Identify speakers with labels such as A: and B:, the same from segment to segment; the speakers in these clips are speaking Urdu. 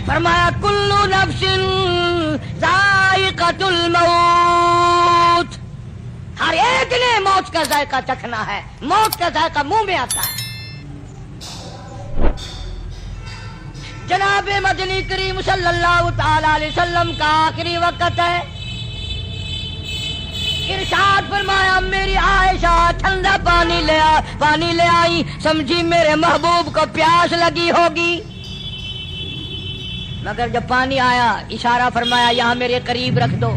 A: فرمایا کلو نفس ذائقۃ الموت، ہر ایک نے موت کا ذائقہ چکھنا ہے، موت کا ذائقہ منہ میں آتا ہے۔ جناب مدنی کریم صلی اللہ تعالی علیہ وسلم کا آخری وقت ہے، ارشاد فرمایا میری عائشہ ٹھنڈا پانی لے آئی، سمجھی میرے محبوب کو پیاس لگی ہوگی، مگر جب پانی آیا اشارہ فرمایا یہاں میرے قریب رکھ دو،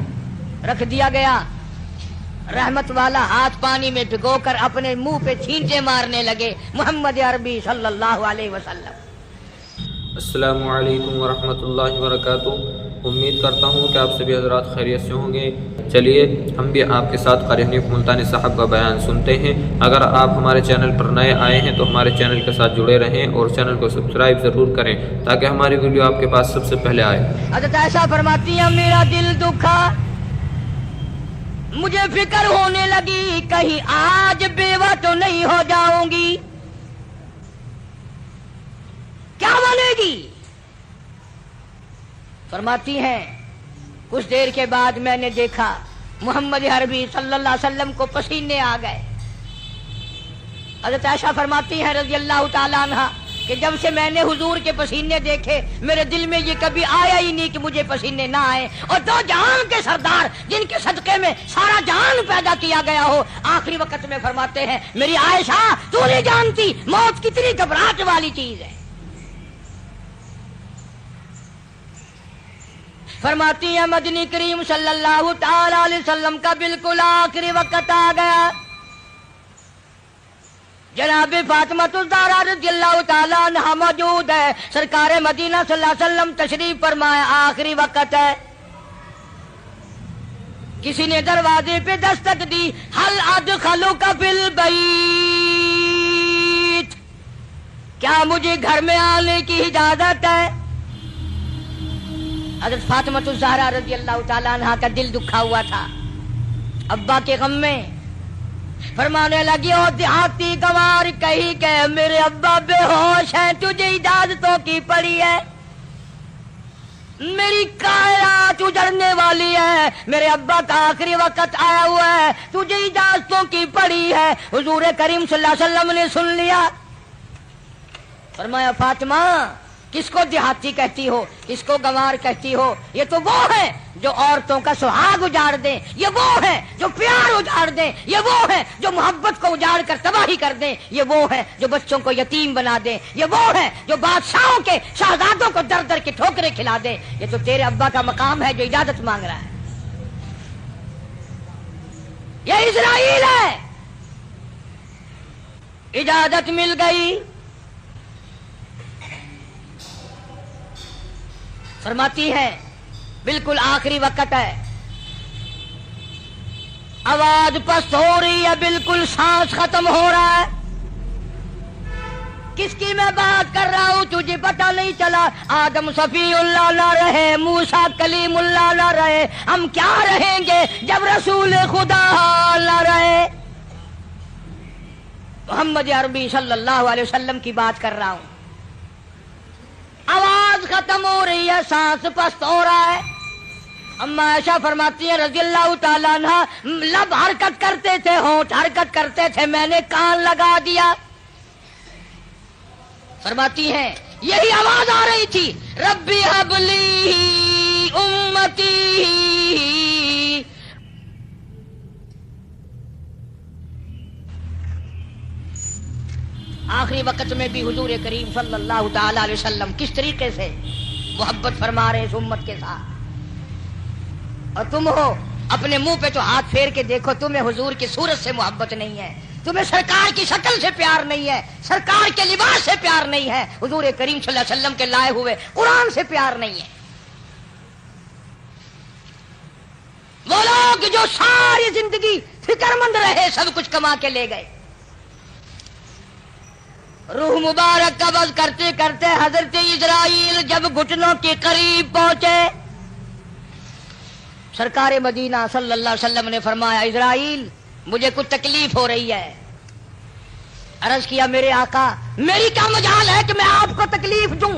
A: رکھ دیا گیا۔ رحمت والا ہاتھ پانی میں ڈگو کر اپنے منہ پہ چھینٹے مارنے لگے محمد عربی صلی اللہ علیہ وسلم۔
B: السلام علیکم ورحمۃ اللہ وبرکاتہ۔ امید کرتا ہوں کہ آپ سبھی حضرات خیریت سے ہوں گے۔ چلیے ہم بھی آپ کے ساتھ قاری حنیف ملتانی صاحب کا بیان سنتے ہیں۔ اگر آپ ہمارے چینل پر نئے آئے ہیں تو ہمارے چینل کے ساتھ جڑے رہیں اور چینل کو سبسکرائب ضرور کریں تاکہ ہماری ویڈیو آپ کے پاس سب سے پہلے آئے۔
A: حضرت عائشہ فرماتی ہیں میرا دل دکھا، مجھے فکر ہونے لگی کہیں آج بیوہ تو نہیں ہو جاؤں گی، کیا بنے گی؟ فرماتی ہیں کچھ دیر کے بعد میں نے دیکھا محمد عربی صلی اللہ علیہ وسلم کو پسینے آ گئے۔ حضرت عائشہ فرماتی ہیں رضی اللہ تعالیٰ عنہ کہ جب سے میں نے حضور کے پسینے دیکھے میرے دل میں یہ کبھی آیا ہی نہیں کہ مجھے پسینے نہ آئے، اور دو جہان کے سردار جن کے صدقے میں سارا جہان پیدا کیا گیا ہو، آخری وقت میں فرماتے ہیں میری عائشہ تو نہیں جانتی موت کتنی گھبراہٹ والی چیز ہے۔ فرماتی ہیں مدنی کریم صلی اللہ تعالی علیہ وسلم کا بالکل آخری وقت آ گیا، جناب فاطمہ الزہرا رضی اللہ تعالی عنہ موجود ہے، سرکار مدینہ صلی اللہ علیہ وسلم تشریف فرمایا، آخری وقت ہے۔ کسی نے دروازے پہ دستک دی، حل ادخلوک فی البیت، کیا مجھے گھر میں آنے کی اجازت ہے؟ حضرت فاطمہ الزہرا رضی اللہ تعالیٰ عنہ کا دل دکھا ہوا تھا ابا کے غم میں، فرمانے لگی او دیہاتی گوار کہی کہ میرے ابا بے ہوش ہیں، تجھے اجازتوں کی پڑی ہے، میری کائنات اجڑنے والی ہے، میرے ابا کا آخری وقت آیا ہوا ہے، تجھے اجازتوں کی پڑی ہے۔ حضور کریم صلی اللہ علیہ وسلم نے سن لیا، فرمایا فاطمہ کس کو دیہاتی کہتی ہو، کس کو گنوار کہتی ہو؟ یہ تو وہ ہے جو عورتوں کا سہاگ اجاڑ دیں، یہ وہ ہے جو پیار اجاڑ دیں، یہ وہ ہے جو محبت کو اجاڑ کر تباہی کر دیں، یہ وہ ہے جو بچوں کو یتیم بنا دیں، یہ وہ ہے جو بادشاہوں کے شہزادوں کو در در کے ٹھوکریں کھلا دیں۔ یہ تو تیرے ابا کا مقام ہے جو اجازت مانگ رہا ہے، یہ اسرائیل ہے۔ اجازت مل گئی، فرماتی ہے بالکل آخری وقت ہے، آواز پست ہو رہی ہے، بالکل سانس ختم ہو رہا ہے، کس کی میں بات کر رہا ہوں تجھے پتہ نہیں چلا؟ آدم صفی اللہ نہ رہے، موسیٰ کلیم اللہ نہ رہے، ہم کیا رہیں گے جب رسول خدا نہ رہے؟ محمد عربی صلی اللہ علیہ وسلم کی بات کر رہا ہوں، آواز ختم ہو رہی ہے، سانس پست ہو رہا ہے۔ اما عائشہ فرماتی ہیں رضی اللہ تعالیٰ عنہ لب حرکت کرتے تھے، ہونٹ حرکت کرتے تھے، میں نے کان لگا دیا۔ فرماتی ہیں یہی آواز آ رہی تھی ربی ہب لی امتی، آخری وقت میں بھی حضور کریم صلی اللہ تعالی علیہ وسلم کس طریقے سے محبت فرما رہے اس امت کے ساتھ، اور تم ہو اپنے منہ پہ تو ہاتھ پھیر کے دیکھو، تمہیں حضور کی صورت سے محبت نہیں ہے، تمہیں سرکار کی شکل سے پیار نہیں ہے، سرکار کے لباس سے پیار نہیں ہے، حضور کریم صلی اللہ علیہ وسلم کے لائے ہوئے قرآن سے پیار نہیں ہے۔ وہ لوگ جو ساری زندگی فکر مند رہے، سب کچھ کما کے لے گئے، روح مبارک قبض کرتے کرتے حضرت اسرائیل جب گھٹنوں کے قریب پہنچے، سرکار مدینہ صلی اللہ علیہ وسلم نے فرمایا اسرائیل مجھے کچھ تکلیف ہو رہی ہے۔ عرض کیا میرے آقا میری کیا مجال ہے کہ میں آپ کو تکلیف دوں؟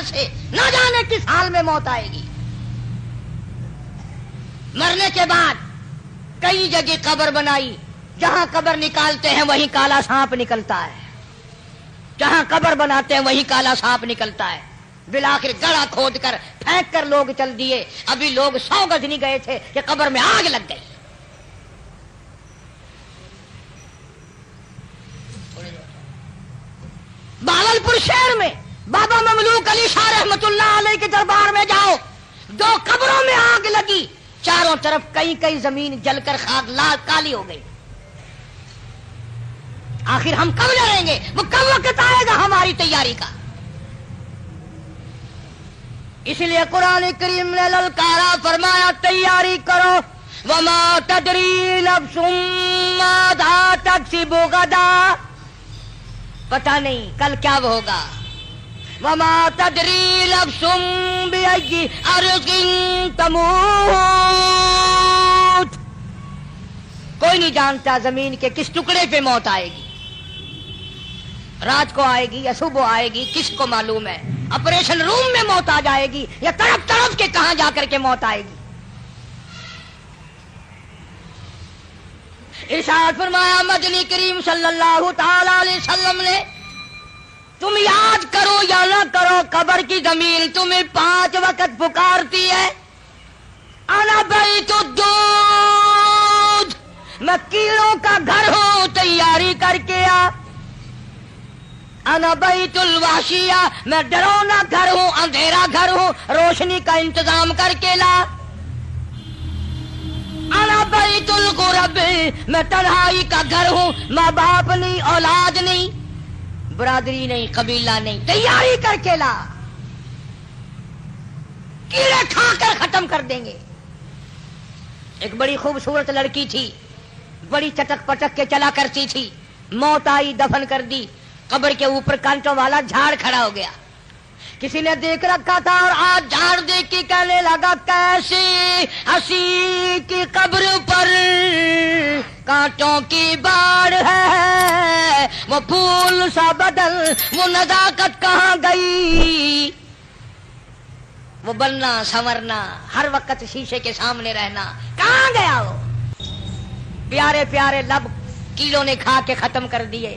A: گھر سے نہ جانے کس حال میں موت آئے گی. مرنے کے بعد کئی جگہ قبر بنائی، جہاں قبر نکالتے ہیں وہیں کالا سانپ نکلتا ہے، جہاں قبر بناتے ہیں وہیں کالا سانپ نکلتا ہے. بالآخر گڑھا کھود کر پھینک کر لوگ چل دیے. ابھی لوگ 100 گز نہیں گئے تھے کہ قبر میں آگ لگ گئی. بہاولپور شہر میں بابا مملوک علی شاہ رحمت اللہ علیہ کے دربار میں جاؤ، 2 قبروں میں آگ لگی، چاروں طرف کئی زمین جل کر خاک لال کالی ہو گئی. آخر ہم کب لڑیں گے؟ وہ کب وقت آئے گا ہماری تیاری کا؟ اس لیے قرآن کریم نے للکارا، فرمایا تیاری کرو. وما تدری نفس ماذا تکسب غدا، پتہ نہیں کل کیا ہوگا. وما تدری نفس بأي أرض تموت، کوئی نہیں جانتا زمین کے کس ٹکڑے پہ موت آئے گی، رات کو آئے گی یا صبح آئے گی، کس کو معلوم ہے. آپریشن روم میں موت آ جائے گی یا تڑپ کے کہاں جا کر کے موت آئے گی. ارشاد فرمایا مدنی کریم صلی اللہ تعالی علیہ وسلم نے، تم یاد کرو یا نہ کرو، قبر کی زمین تمہیں 5 وقت پکارتی ہے. انا بیت الدود، میں کیڑوں کا گھر ہوں، تیاری کر کے آ. انا بیت الوحشیہ، میں ڈرونا گھر ہوں، اندھیرا گھر ہوں، روشنی کا انتظام کر کے لا. انا بیت الغرب، میں تنہائی کا گھر ہوں، ماں باپ نہیں، اولاد نہیں، برادری نہیں، قبیلہ نہیں، تیاری کر کے لا. کیڑے کھا کر ختم کر دیں گے. ایک بڑی خوبصورت لڑکی تھی، بڑی چٹک پٹک کے چلا کرتی تھی، موت آئی، دفن کر دی. قبر کے اوپر کانٹوں والا جھاڑ کھڑا ہو گیا، کسی نے دیکھ رکھا تھا اور آج جھاڑ دیکھ کے کہنے لگا کیسے ہنسی کی قبر پر کانٹوں کی باڑ ہے، وہ پھول سا بدل، وہ نزاکت کہاں گئی. وہ بننا سنورنا، ہر وقت شیشے کے سامنے رہنا کہاں گیا. وہ پیارے پیارے لب کیڑوں نے کھا کے ختم کر دیے.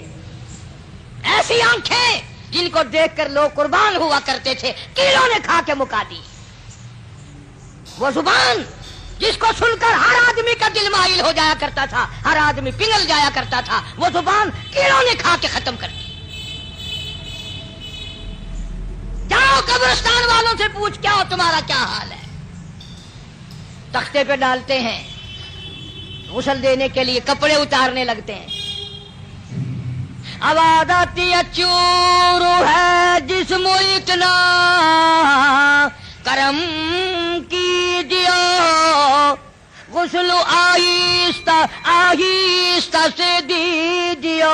A: ایسی آنکھیں جن کو دیکھ کر لوگ قربان ہوا کرتے تھے، کیڑوں نے کھا کے مکا دی. وہ زبان جس کو سن کر ہر آدمی کا دل مائل ہو جایا کرتا تھا، ہر آدمی پگھل جایا کرتا تھا، وہ زبان کیڑوں نے کھا کے ختم کر دی. جاؤ قبرستان والوں سے پوچھ کیا ہو، تمہارا کیا حال ہے. تختے پہ ڈالتے ہیں، غسل دینے کے لیے کپڑے اتارنے لگتے ہیں. آواز آتی ہے چورو ہے جسم اتنا کرم کیجیے، غسل آہستہ آہستہ سے دیجیے،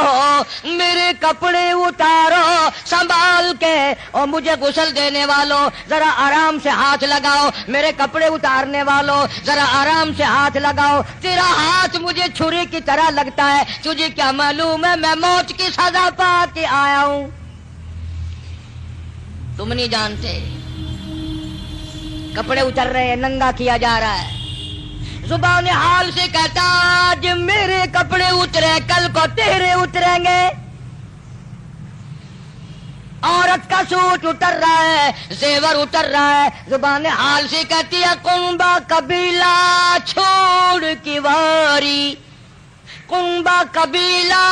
A: میرے کپڑے اتارو سنبھال کے، اور مجھے غسل دینے والوں ذرا آرام سے ہاتھ لگاؤ، میرے کپڑے اتارنے والوں ذرا آرام سے ہاتھ لگاؤ. تیرا ہاتھ مجھے چھری کی طرح لگتا ہے، تجھے کیا معلوم ہے میں موت کی سزا پا کے آیا ہوں. تم نہیں جانتے. کپڑے اتر رہے ہیں، ننگا کیا جا رہا ہے. زبان حال سے کہتا آج میرے کپڑے اترے، کل کو تیرے اتریں گے. عورت کا سوٹ اتر رہا ہے، زیور اتر رہا ہے. زبان حال سے کہتی ہے کنبا قبیلہ چھوڑ کی واری، کنبا قبیلہ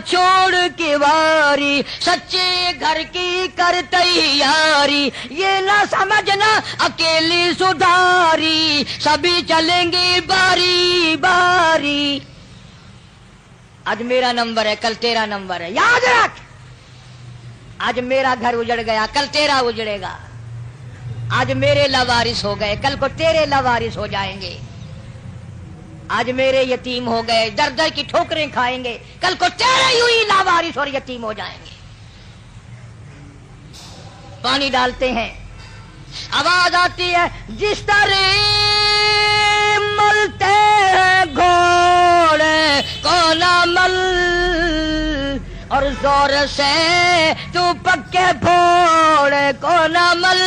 A: چھوڑ کی واری، سچے گھر کی کر تیاری، یہ نہ سمجھنا اکیلی سدھاری، سبھی چلیں گے باری باری. آج میرا نمبر ہے، کل تیرا نمبر ہے، یاد رکھ. آج میرا گھر اجڑ گیا، کل تیرا اجڑے گا. آج میرے لاوارث ہو گئے، کل کو تیرے لاوارث ہو جائیں گے. آج میرے یتیم ہو گئے، در در کی ٹھوکریں کھائیں گے، کل کو تیرے یوں ہی لاوارث اور یتیم ہو جائیں گے. پانی ڈالتے ہیں، آواز آتی ہے جس طرح ملتے ہیں گھوڑے کو نہ مل، اور زور سے تو پکے پھوڑ کو نہ مل.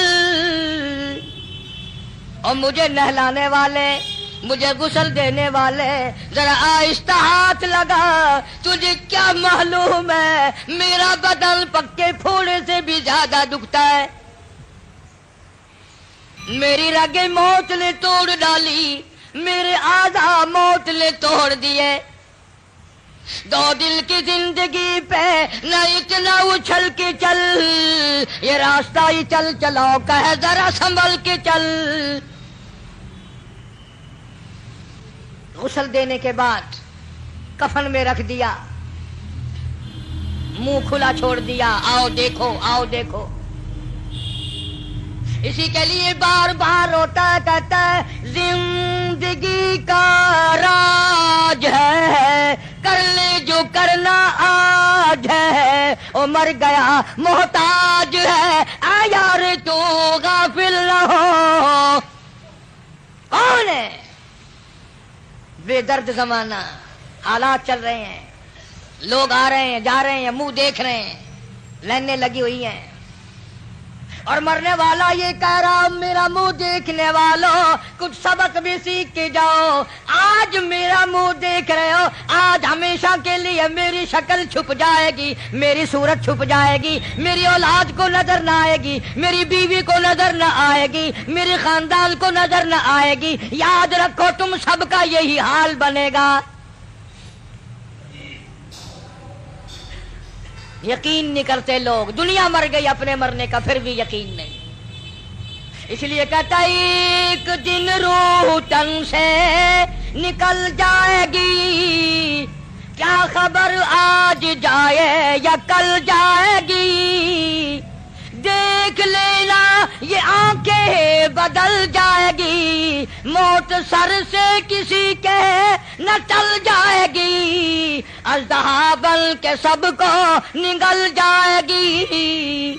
A: اور مجھے نہلانے والے مجھے غسل دینے والے ذرا آہستہ ہاتھ لگا. تجھے کیا معلوم ہے میرا بدن پکے پھوڑے سے بھی زیادہ دکھتا ہے. میری رگیں موت نے توڑ ڈالی, میرے اعضاء موت نے توڑ دیے. 2 دن کی زندگی پہ نہ اتنا اچھل کے چل, یہ راستہ ہی چل چلاؤ کہے ذرا سنبھل کے چل. غسل دینے کے بعد کفن میں رکھ دیا, منہ کھلا چھوڑ دیا, آؤ دیکھو آؤ دیکھو. اسی کے لیے بار بار روتا کہتا ہے زندگی کا راج ہے, کر لے جو کرنا آج ہے. او مر گیا محتاج ہے, آ یار تو غافل نہ ہو. کون ہے؟ بے درد زمانہ, حالات چل رہے ہیں, لوگ آ رہے ہیں جا رہے ہیں, منہ دیکھ رہے ہیں, لائنیں لگی ہوئی ہیں. اور مرنے والا یہ کہہ رہا میرا منہ دیکھنے والوں کچھ سبق بھی سیکھ کے جاؤ. آج میرا منہ دیکھ رہے ہو, آج ہمیشہ کے لیے میری شکل چھپ جائے گی, میری صورت چھپ جائے گی, میری اولاد کو نظر نہ آئے گی, میری بیوی کو نظر نہ آئے گی, میرے خاندان کو نظر نہ آئے گی. یاد رکھو تم سب کا یہی حال بنے گا. یقین نہیں کرتے لوگ, دنیا مر گئی اپنے مرنے کا پھر بھی یقین نہیں. اس لیے کہتا ایک دن روح تن سے نکل جائے گی, کیا خبر آج جائے یا کل جائے گی. دیکھ لینا یہ آنکھیں بدل جائے گی, موت سر سے کسی کے نہ ٹل جائے گی. اژدہا بن کے سب کو نگل جائے گی.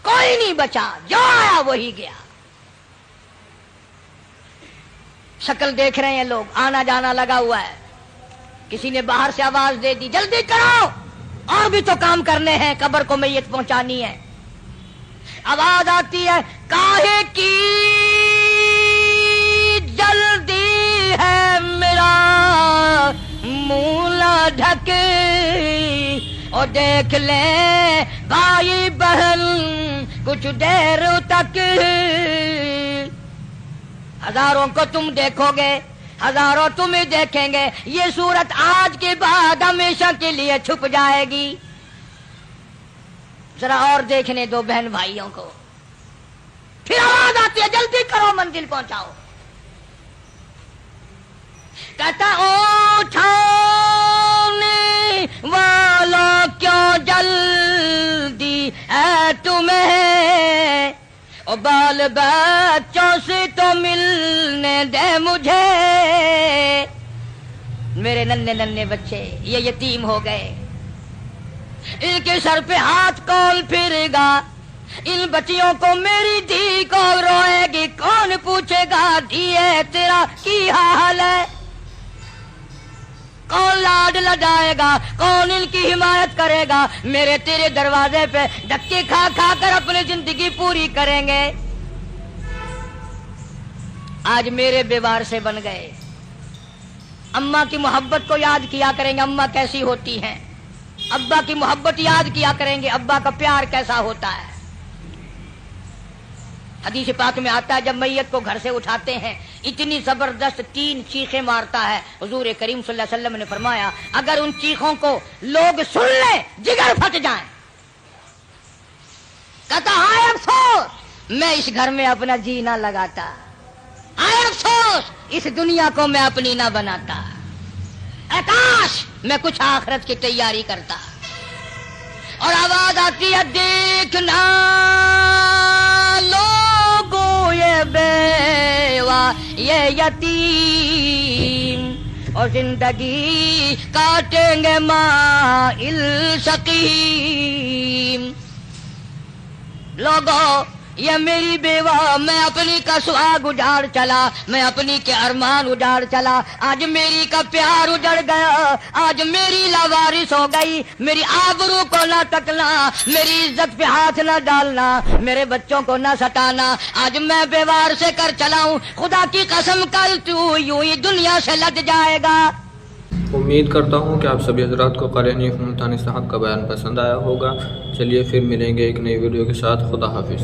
A: کوئی نہیں بچا, جو آیا وہی گیا. شکل دیکھ رہے ہیں لوگ, آنا جانا لگا ہوا ہے. کسی نے باہر سے آواز دے دی جلدی کرو, اور بھی تو کام کرنے ہیں, قبر کو میت پہنچانی ہے. آواز آتی ہے کاہے کی جلدی ہے میرا منہ نہ ڈھک, اور دیکھ لیں بھائی بہن کچھ دیر تک. ہزاروں کو تم دیکھو گے, ہزاروں تمہیں دیکھیں گے, یہ صورت آج کے بعد ہمیشہ کے لیے چھپ جائے گی. ذرا اور دیکھنے دو بہن بھائیوں کو. پھر آواز آتی ہے جلدی کرو منزل پہنچاؤ. کہتا اٹھانے والوں کیوں جلدی ہے تمہیں, اور بال بچوں سے تو ملنے دے مجھے. میرے ننھے ننھے بچے یہ یتیم ہو گئے, ان کے سر پہ ہاتھ کون پھرے گا. ان بچیوں کو میری دھی کون روئے گی, کون پوچھے گا دھیے تیرا کی حال ہے. کون لاڈ لڈائے گا, کون ان کی حمایت کرے گا. میرے تیرے دروازے پہ دھکے کھا کھا کر اپنی زندگی پوری کریں گے. آج میرے بیوار سے بن گئے. اماں کی محبت کو یاد کیا کریں گے, اماں کیسی ہوتی ہیں. ابا کی محبت یاد کیا کریں گے, ابا کا پیار کیسا ہوتا ہے. حدیث پاک میں آتا ہے جب میت کو گھر سے اٹھاتے ہیں اتنی زبردست 3 چیخیں مارتا ہے. حضور کریم صلی اللہ علیہ وسلم نے فرمایا اگر ان چیخوں کو لوگ سن لیں جگر پھٹ جائیں. کہتا ہائے افسوس میں اس گھر میں اپنا جی نہ لگاتا, ہائے افسوس اس دنیا کو میں اپنی نہ بناتا, اے کاش میں کچھ آخرت کی تیاری کرتا. اور آواز آتی ہے دیکھنا لوگوں یہ بیوہ یہ یتیم, اور زندگی کاٹیں گے مائل سقیم. لوگوں یہ میری بیوہ، میں اپنی کا سہاگ اجاڑ چلا، میں اپنی کے ارمان اجاڑ چلا، آج میری کا پیار اجڑ گیا، آج میری لاوارث ہو گئی، میری آبرو کو نہ تکنا، میری عزت پہ ہاتھ نہ ڈالنا، میرے بچوں کو نہ ستانا، آج میں بیوار سے کر چلا ہوں، خدا کی قسم کل تو یوں ہی دنیا سے لٹ جائے گا۔
B: امید کرتا ہوں کہ آپ سبھی حضرات کو قاری حنیف ملتانی صاحب کا بیان پسند آیا ہوگا۔ چلیے پھر ملیں گے ایک نئی ویڈیو کے ساتھ۔ خدا حافظ۔